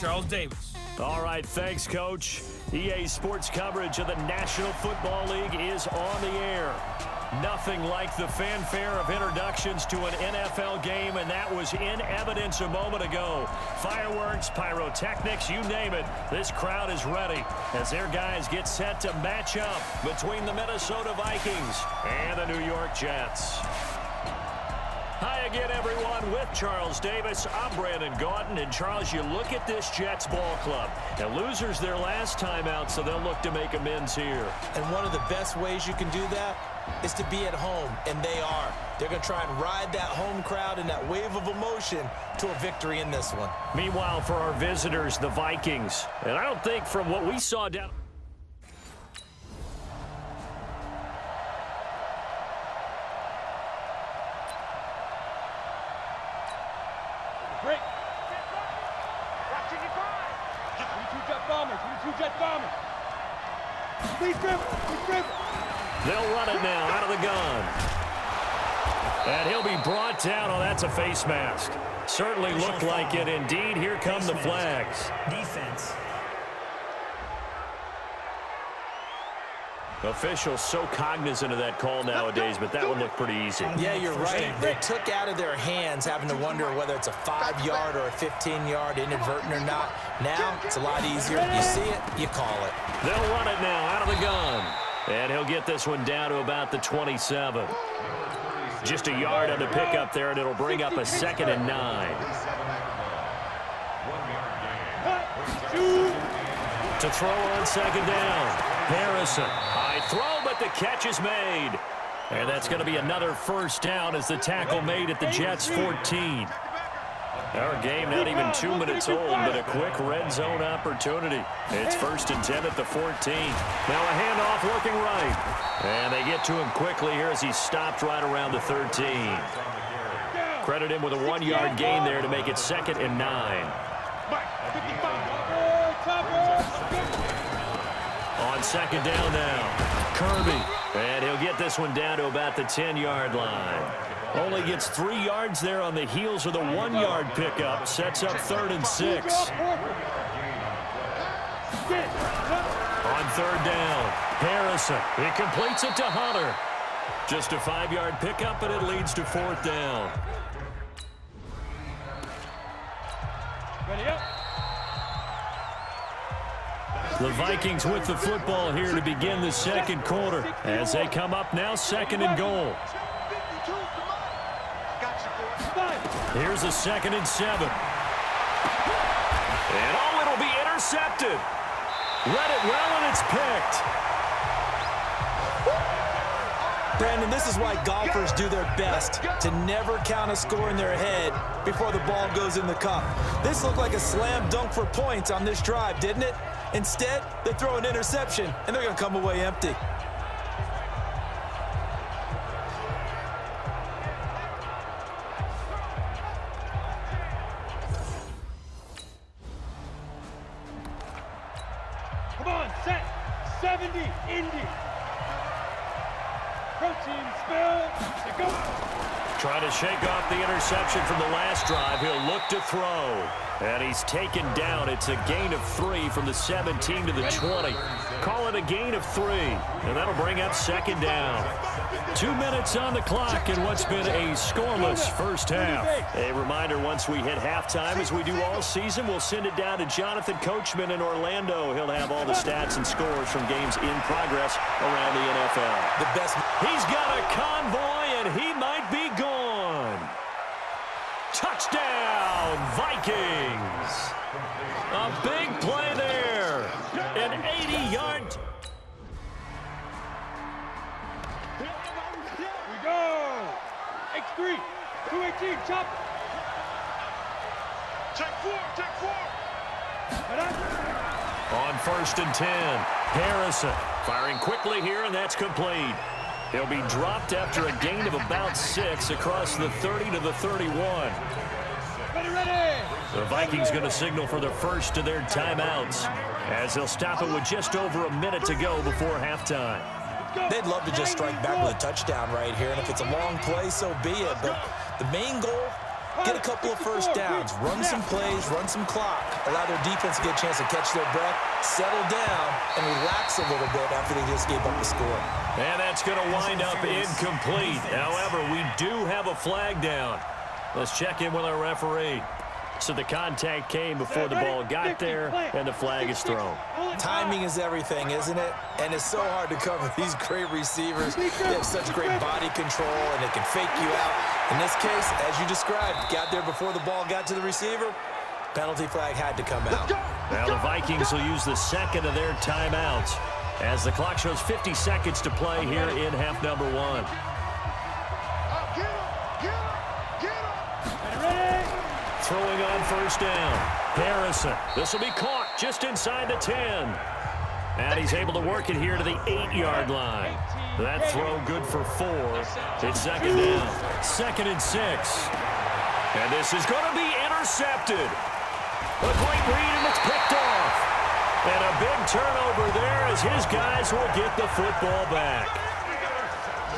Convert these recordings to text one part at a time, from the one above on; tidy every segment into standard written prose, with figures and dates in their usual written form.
Charles Davis. All right, thanks, Coach. EA Sports coverage of the National Football League is on the air. Nothing like the fanfare of introductions to an NFL game, and that was in evidence a moment ago. Fireworks, pyrotechnics, you name it. This crowd is ready as their guys get set to match up between the Minnesota Vikings and the New York Jets. Hi again, everyone, with Charles Davis. I'm Brandon Gaudin. And, Charles, you look at this Jets ball club. And losers their last time out, so they'll look to make amends here. And one of the best ways you can do that is to be at home, and they are. They're going to try and ride that home crowd and that wave of emotion to a victory in this one. Meanwhile, for our visitors, the Vikings. And I don't think from what we saw down... Break. Watching it by. 22-jet bomber. 22-jet bomber. Please dribble. They'll run it now out of the gun. And he'll be brought down. Oh, that's a face mask. Certainly looked like it. Indeed, here come the flags. Defense. Officials so cognizant of that call nowadays, but that one looked pretty easy. Yeah, you're right. They took out of their hands having to wonder whether it's a 5-yard or a 15-yard, inadvertent or not. Now, it's a lot easier. You see it, you call it. They'll run it now out of the gun. And he'll get this one down to about the 27. Just a yard on the pickup there, and it'll bring up a 2nd and 9. To throw on 2nd down. Harrison. High throw, but the catch is made. And that's going to be another first down as the tackle made at the Jets' 14. Our game not even 2 minutes old, but a quick red zone opportunity. It's 1st and 10 at the 14. Now a handoff looking right. And they get to him quickly here as he stopped right around the 13. Credit him with a 1-yard gain there to make it 2nd and 9. On 2nd down now, Kirby. And he'll get this one down to about the 10-yard line. Only gets 3 yards there on the heels of the 1-yard pickup. Sets up 3rd and 6. On 3rd down, Harrison. He completes it to Hunter. Just a 5-yard pickup, but it leads to 4th down. Ready up. The Vikings with the football here to begin the 2nd quarter as they come up now 2nd and goal. Here's a 2nd and 7. And oh, it'll be intercepted. Read it well, and it's picked. Brandon, this is why golfers do their best to never count a score in their head before the ball goes in the cup. This looked like a slam dunk for points on this drive, didn't it? Instead, they throw an interception, and they're going to come away empty. Come on, set. 70, Indy. Protein spill. Go. Trying to shake off the interception from the last drive. He'll look to throw. And he's taken down. It's a gain of 3 from the 17 to the 20. Call it a gain of 3. And that'll bring up 2nd down. 2 minutes on the clock in what's been a scoreless first half. A reminder, once we hit halftime, as we do all season, we'll send it down to Jonathan Coachman in Orlando. He'll have all the stats and scores from games in progress around the NFL. The best. He's got a convoy, and he might be gone. Touchdown, Vikings. A big play there. An 80-yard. We go. X3. 218. Chop. Check 4. On 1st and 10, Harrison firing quickly here, and that's complete. He'll be dropped after a gain of about 6 across the 30 to the 31. Ready. The Vikings going to signal for the first of their timeouts as they'll stop it with just over a minute to go before halftime. They'd love to just strike back with a touchdown right here, and if it's a long play, so be it. But the main goal get a couple of first downs, run some plays, run some clock, allow their defense to get a chance to catch their breath, settle down, and relax a little bit after they just gave up the score. And that's going to wind up incomplete. However, we do have a flag down. Let's check in with our referee. So the contact came before the ball got there, and the flag is thrown. Timing is everything, isn't it? And it's so hard to cover these great receivers. They have such great body control, and they can fake you out. In this case, as you described, got there before the ball got to the receiver. Penalty flag had to come out. Now the Vikings will use the second of their timeouts as the clock shows 50 seconds to play here in half number 1. Throwing on first down. Harrison. This will be caught just inside the 10. And he's able to work it here to the 8-yard line. That throw good for 4. It's second down. 2nd and 6. And this is going to be intercepted. A great read, and it's picked off. And a big turnover there as his guys will get the football back.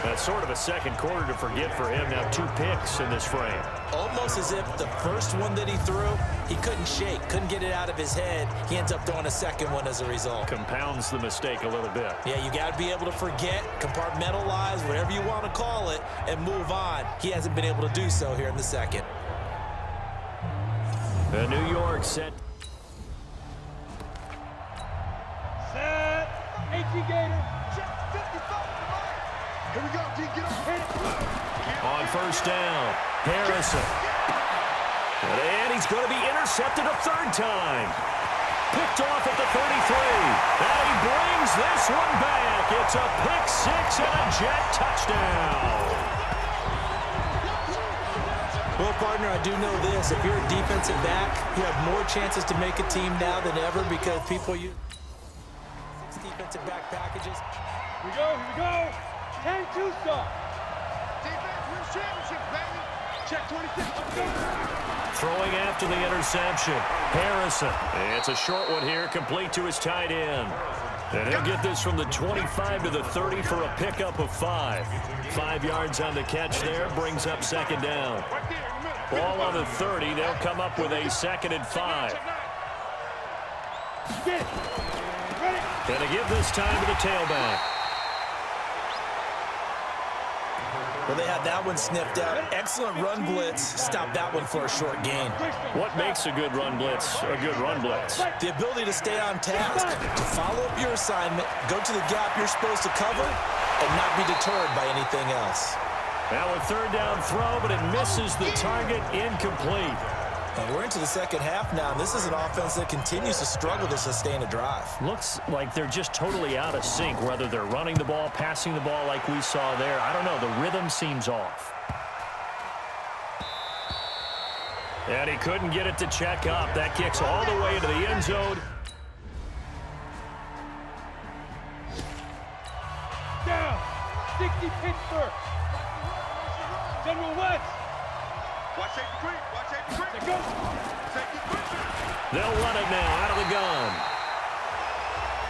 That's sort of a second quarter to forget for him. Now 2 picks in this frame. Almost as if the first one that he threw, he couldn't shake, couldn't get it out of his head. He ends up throwing a second one as a result. Compounds the mistake a little bit. Yeah, you got to be able to forget, compartmentalize, whatever you want to call it, and move on. He hasn't been able to do so here in the second. The New York set. Set. 18 Gator. Check 55. Here we go, D. Get up. On first down, Harrison. And he's going to be intercepted a 3rd time. Picked off at the 33. And he brings this one back. It's a pick 6 and a Jet touchdown. Well, partner, I do know this. If you're a defensive back, you have more chances to make a team now than ever because people use 6 defensive back packages. Here we go. 10-2 stop. Defense wins championship, baby. Check 26. Let's go. Throwing after the interception, Harrison. It's a short one here, complete to his tight end. And he'll get this from the 25 to the 30 for a pickup of 5. 5 yards on the catch there, brings up second down. Ball on the 30, they'll come up with a 2nd and 5. Get it. Ready. Gonna give this time to the tailback. Well, they had that one sniffed out. Excellent run blitz. Stop that one for a short gain. What makes a good run blitz a good run blitz? The ability to stay on task, to follow up your assignment, go to the gap you're supposed to cover, and not be deterred by anything else. Now a 3rd down throw, but it misses the target, incomplete. And we're into the second half now, and this is an offense that continues to struggle to sustain a drive. Looks like they're just totally out of sync, whether they're running the ball, passing the ball like we saw there. I don't know. The rhythm seems off. And he couldn't get it to check up. That kicks all the way into the end zone. Down. 60 Pittsburgh. General West. Watch safety quick. Watch safety quick. Go. Safety quick. They'll run it now out of the gun.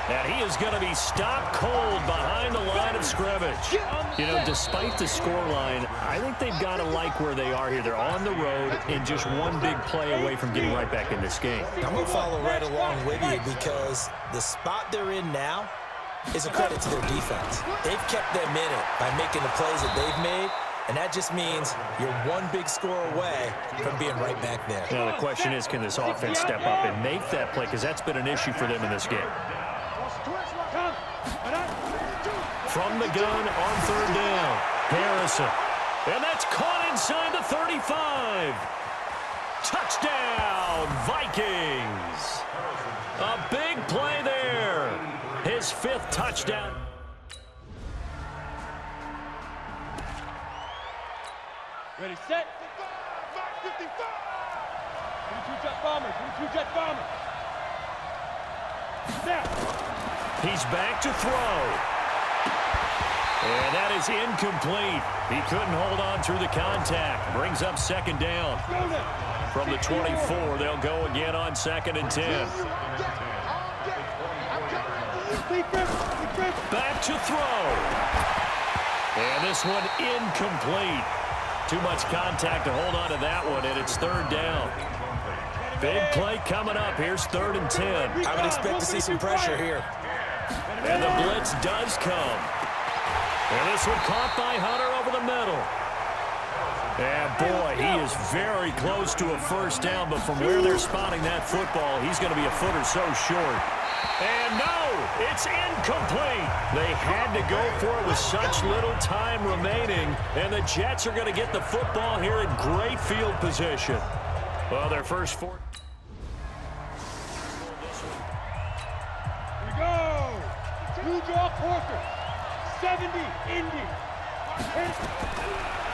And he is going to be stopped cold behind the line of scrimmage. You know, despite the scoreline, I think they've got to like where they are here. They're on the road and just one big play away from getting right back in this game. I'm going to follow right along with you because the spot they're in now is a credit to their defense. They've kept them in it by making the plays that they've made, and that just means you're one big score away from being right back there. Now, the question is, can this offense step up and make that play? Because that's been an issue for them in this game. From the gun on 3rd down, Harrison. And that's caught inside the 35. Touchdown, Vikings. A big play there. His 5th touchdown. Ready, set. 55. 22 jet bomber. 22 jet bomber. Snap. He's back to throw. And that is incomplete. He couldn't hold on through the contact. Brings up 2nd down. From the 24, they'll go again on 2nd and 10. Back to throw. And this one incomplete. Too much contact to hold on to that one, and it's third down. Big play coming up. Here's 3rd and 10. I would expect to see some pressure here. And the blitz does come. And this one caught by Hunter over the middle. And boy, he is very close to a first down, but from where they're spotting that football, he's going to be a foot or so short. And no, it's incomplete. They had to go for it with such little time remaining, and the Jets are going to get the football here in great field position. Well, their first 4. Here we go. New draw quarter. 70, Indy.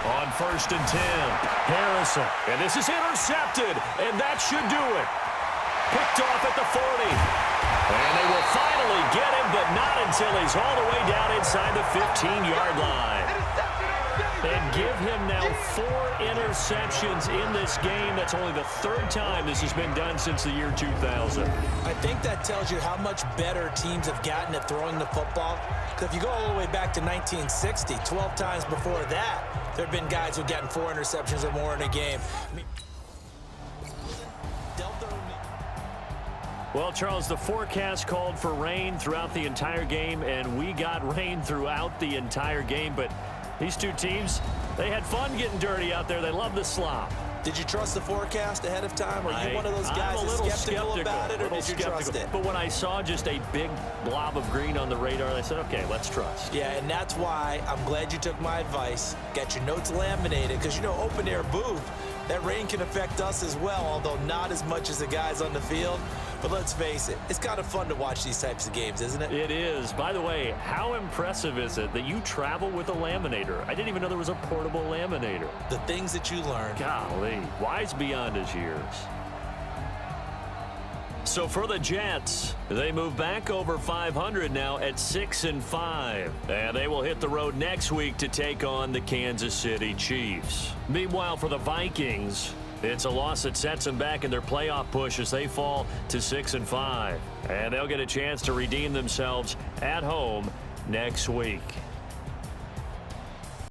On 1st and 10, Harrison. And this is intercepted, and that should do it. Picked off at the 40. And they will finally get him, but not until he's all the way down inside the 15-yard line. And give him now 4 interceptions in this game. That's only the 3rd time this has been done since the year 2000. I think that tells you how much better teams have gotten at throwing the football. Because if you go all the way back to 1960, 12 times before that, there have been guys who've gotten 4 interceptions or more in a game. Well, Charles, the forecast called for rain throughout the entire game, and we got rain throughout the entire game. But these two teams, they had fun getting dirty out there. They love the slop. Did you trust the forecast ahead of time? Are you one of those guys that's skeptical about it, or did you trust it? But when I saw just a big blob of green on the radar, I said, okay, let's trust. Yeah, and that's why I'm glad you took my advice. Got your notes laminated, because, you know, open-air booth, that rain can affect us as well, although not as much as the guys on the field. But let's face it, it's kind of fun to watch these types of games, isn't it? It is. By the way, how impressive is it that you travel with a laminator? I didn't even know there was a portable laminator. The things that you learn. Golly, wise beyond his years. So for the Jets, they move back over 500 now at 6-5. And they will hit the road next week to take on the Kansas City Chiefs. Meanwhile, for the Vikings, it's a loss that sets them back in their playoff push as they fall to 6-5. And they'll get a chance to redeem themselves at home next week.